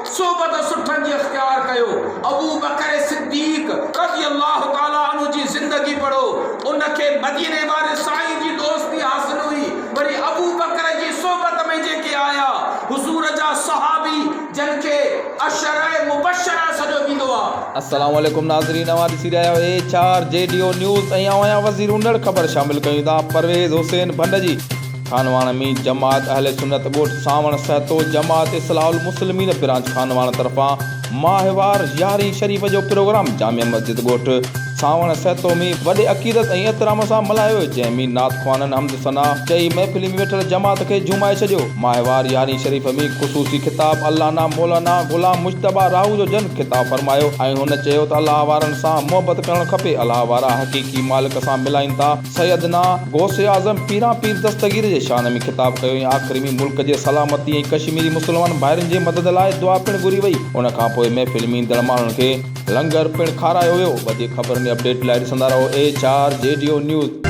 सोबत सुठनि जी इख्तियार कयो। अबू बकर सिद्दीक रज़ियल्लाहु ताला अन्हु जी ज़िंदगी पढ़ो, उनखे मदीने वारे साईं जी दोस्ती हासिल हुई। वरी अबू बकर जी सोबत में जेके आया हुज़ूर जा सहाबी जिनखे अशरे मुबशरा सॼो वेंदो आहे। अस्सलाम वालेकुम नाज़रीन, अवां ॾिसी रहिया आहियो HR JDO न्यूज़ ऐं आया वज़ीर उंडड़ ख़बर शामिल कयूं था। परवेज़ हुसैन भंड जी खानवाण में जमात अहले सुन्नत ॻोठ सावण सहतो जमात इस्लाहुल मुस्लिमीन ब्रांच खानवाण तरफ़ां माहिवार यारी शरीफ़ जो प्रोग्राम जामिया मस्जिद ॻोठ सावण सहतो में वॾे अक़ीदत ऐं एतिराम सां मल्हायो, जंहिंमें नात ख़्वाननि हमद सना चई महफ़िल में वेठल जमात खे झुमाए छॾियो। माहिवार यारी शरीफ़ में ख़ुसूसी ख़िताब अल्लाना मौलाना ग़ुलाम मुश्तबा राहू जो जन ख़िताब फरमायो ऐं हुन चयो त अल्लाह वारनि सां मोहबत करणु खपे। अल्लाह वारा हक़ीक़ी मालिक सां मिलाइनि था। सैयदना गौसे आज़म पीरा पीर दस्तगीर जे शान में ख़िताब कयो ऐं आख़िरी में मुल्क जे सलामती ऐं कश्मीरी मुस्लमान भाइरनि जे मदद लाइ दुआ पिणु घुरी वई। उन खां पोइ महफ़िल में ईंदड़ माण्हुनि खे लंगर पिणु खारायो वियो। वधीक ख़बरुनि अपडेट लाइ ॾिसंदा रहो HR JDO न्यूज़।